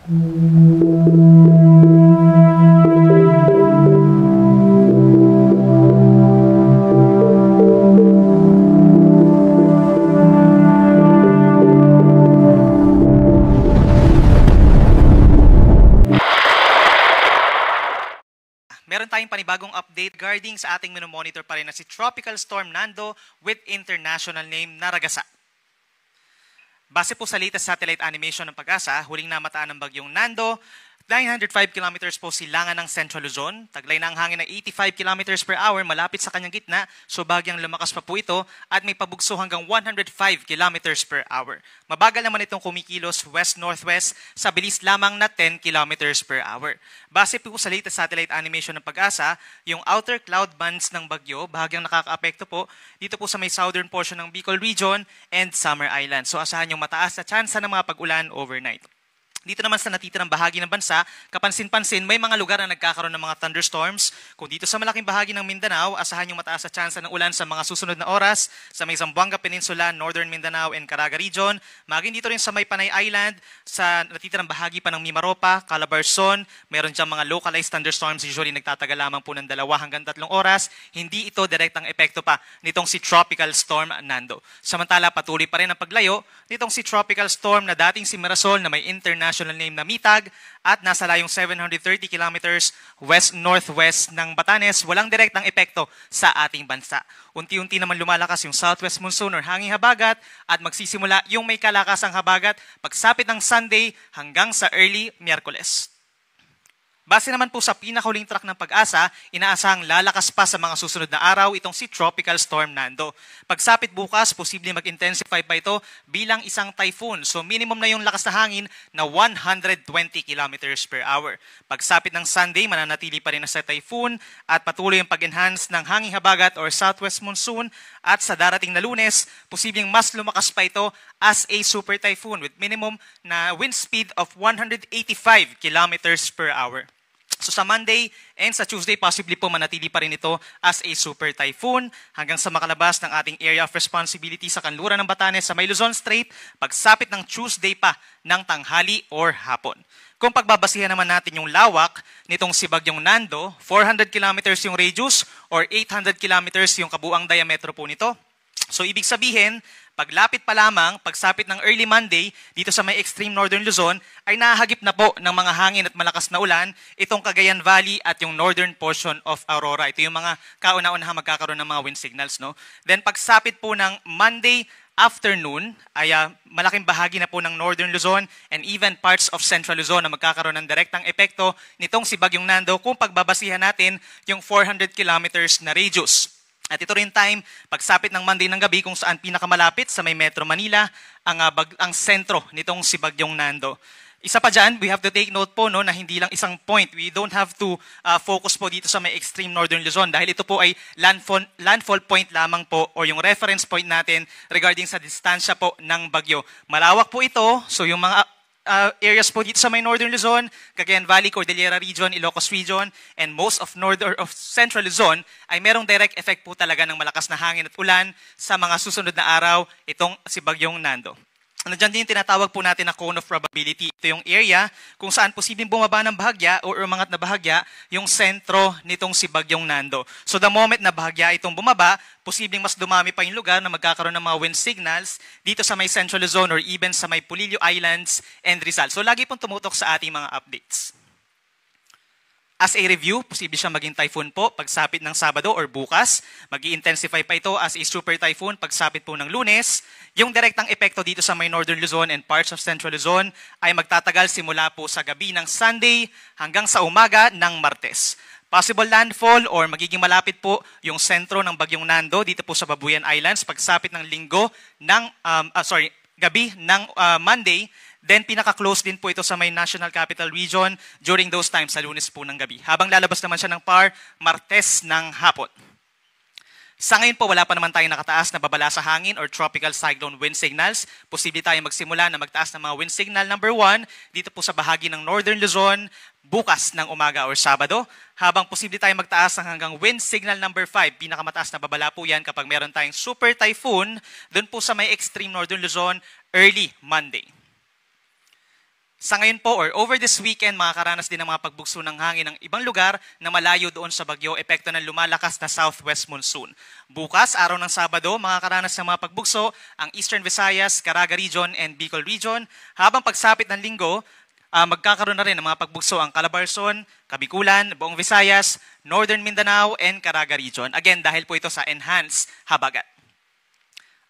Meron tayong panibagong update regarding sa ating minomonitor pa rin na si Tropical Storm Nando with international name Naragasa. Base po sa latest satellite animation ng Pag-asa, huling namataan ng bagyong Nando, 905 kilometers po silangan ng Central Luzon. Taglay na ang hangin ng 85 kilometers per hour malapit sa kanyang gitna, so bagyang lumakas pa po ito at may pabugso hanggang 105 kilometers per hour. Mabagal naman itong kumikilos west-northwest sa bilis lamang na 10 kilometers per hour. Base po sa latest satellite animation ng Pag-asa, yung outer cloud bands ng bagyo bahagyang nakakaapekto po dito po sa may southern portion ng Bicol Region and Summer Island. So asahan yung mataas na tsansa ng mga pag-ulan overnight. Dito naman sa natitirang bahagi ng bansa, kapansin-pansin may mga lugar na nagkakaroon ng mga thunderstorms. Kung dito sa malaking bahagi ng Mindanao, asahan yung mataas na tsansa ng ulan sa mga susunod na oras sa may Zamboanga Peninsula, Northern Mindanao and Caraga Region. Maging dito rin sa may Panay Island, sa natitirang bahagi pa ng Mimaropa, Calabarzon, meron diyang mga localized thunderstorms, usually nagtatagal lamang po ng 2 hanggang 3 oras. Hindi ito direktang epekto pa nitong si Tropical Storm Nando. Samantala, patuloy pa rin ang paglayo nitong si Tropical Storm na dating si Mirasol na may international name na Mitag at nasa layong 730 kilometers west-northwest ng Batanes, walang direktang epekto sa ating bansa. Unti-unti naman lumalakas yung southwest monsoon or hanging habagat at magsisimula yung may kalakasang habagat pagsapit ng Sunday hanggang sa early Miyerkules. Base naman po sa pinakahuling track ng Pag-asa, inaasahang lalakas pa sa mga susunod na araw itong si Tropical Storm Nando. Pagsapit bukas, posibleng mag-intensify pa ito bilang isang typhoon. So minimum na yung lakas na hangin na 120 kilometers per hour. Pagsapit ng Sunday, mananatili pa rin na sa typhoon at patuloy yung pag-enhance ng hanging habagat or southwest monsoon. At sa darating na Lunes, posibleng mas lumakas pa ito as a super typhoon with minimum na wind speed of 185 kilometers per hour. So sa Monday and sa Tuesday, possibly po manatili pa rin ito as a super typhoon hanggang sa makalabas ng ating area of responsibility sa kanluran ng Batanes sa may Luzon Strait, pagsapit ng Tuesday pa ng tanghali or hapon. Kung pagbabasihan naman natin yung lawak nitong si Bagyong Nando, 400 kilometers yung radius or 800 kilometers yung kabuang diametro po nito. So ibig sabihin, paglapit pa lamang, pagsapit ng early Monday, dito sa may extreme northern Luzon, ay nahagip na po ng mga hangin at malakas na ulan itong Cagayan Valley at yung northern portion of Aurora. Ito yung mga kauna-unahang magkakaroon ng mga wind signals. No? Then pagsapit po ng Monday afternoon, ay malaking bahagi na po ng northern Luzon and even parts of central Luzon na magkakaroon ng direktang epekto nitong si Bagyong Nando kung pagbabasihan natin yung 400 kilometers na radius. At ito rin time, pagsapit ng Monday ng gabi kung saan pinakamalapit sa may Metro Manila ang sentro nitong si Bagyong Nando. Isa pa dyan, we have to take note po no, na hindi lang isang point. We don't have to focus po dito sa may extreme northern Luzon dahil ito po ay landfall point lamang po or yung reference point natin regarding sa distansya po ng bagyo. Malawak po ito, so yung mga areas po dito sa may northern Luzon, Cagayan Valley, Cordillera Region, Ilocos Region, and most of central Luzon ay merong direct effect po talaga ng malakas na hangin at ulan sa mga susunod na araw itong si Bagyong Nando. Nandiyan din tinatawag po natin na cone of probability. Ito yung area kung saan posibleng bumaba ng bahagya o umangat na bahagya yung sentro nitong si Bagyong Nando. So the moment na bahagya itong bumaba, posibleng mas dumami pa yung lugar na magkakaroon ng mga wind signals dito sa may Central Luzon or even sa may Polillo Islands and Rizal. So lagi pong tumutok sa ating mga updates. As a review, posible siyang maging typhoon po pagsapit ng Sabado or bukas. Mag-i-intensify pa ito as a super typhoon pagsapit po ng Lunes. Yung direktang epekto dito sa may Northern Luzon and parts of Central Luzon ay magtatagal simula po sa gabi ng Sunday hanggang sa umaga ng Martes. Possible landfall or magiging malapit po yung sentro ng Bagyong Nando dito po sa Babuyan Islands pagsapit ng gabi ng Monday. Then pinaka-close din po ito sa may National Capital Region during those times sa Lunes po ng gabi. Habang lalabas naman siya ng PAR, Martes ng hapon. Sa ngayon po, wala pa naman tayong nakataas na babala sa hangin or tropical cyclone wind signals. Posible tayong magsimula na magtaas ng mga wind signal number 1 dito po sa bahagi ng Northern Luzon bukas ng umaga or Sabado. Habang posible tayong magtaas ng hanggang wind signal number 5, pinakamataas na babala po yan kapag meron tayong super typhoon doon po sa may extreme Northern Luzon early Monday. Sa ngayon po or over this weekend, makakaranas din ng mga pagbugso ng hangin ng ibang lugar na malayo doon sa bagyo, epekto ng lumalakas na southwest monsoon. Bukas, araw ng Sabado, makakaranas ng mga pagbugso ang Eastern Visayas, Caraga Region, and Bicol Region. Habang pagsapit ng linggo, magkakaroon na rin ng mga pagbugso ang Calabarzon, Kabikulan, Buong Visayas, Northern Mindanao, and Caraga Region. Again, dahil po ito sa enhanced habagat.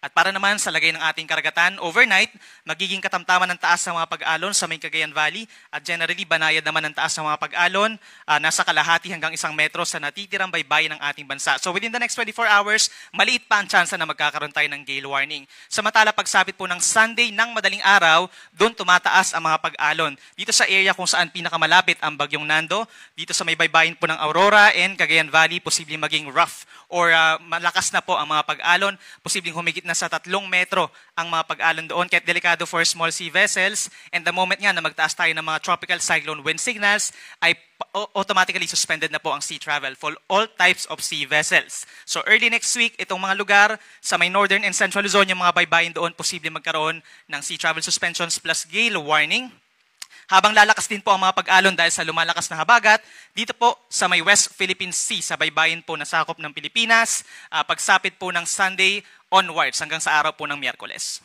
At para naman sa lagay ng ating karagatan, overnight, magiging katamtaman ng taas ng mga pag-alon sa may Cagayan Valley at generally banayad naman ng taas ng mga pag-alon, nasa kalahati hanggang 1 metro sa natitirang baybayin ng ating bansa. So within the next 24 hours, maliit pa ang tsansa na magkakaroon tayo ng gale warning. Samantala, pagsapit po ng Sunday ng madaling araw, doon tumataas ang mga pag-alon. Dito sa area kung saan pinakamalapit ang bagyong Nando, dito sa may baybayin po ng Aurora and Cagayan Valley, posibleng maging rough or malakas na po ang mga pag-alon, posibleng humigit na sa 3 metro ang mga pag-alon doon, kahit delikado for small sea vessels. And the moment nga na magtaas tayo ng mga tropical cyclone wind signals, ay automatically suspended na po ang sea travel for all types of sea vessels. So early next week, itong mga lugar sa may northern and central Luzon, yung mga baybayin doon, posibleng magkaroon ng sea travel suspensions plus gale warning. Habang lalakas din po ang mga pag-alon dahil sa lumalakas na habagat, dito po sa may West Philippine Sea, sa baybayin po na sakop ng Pilipinas, pagsapit po ng Sunday onwards hanggang sa araw po ng Miyerkules.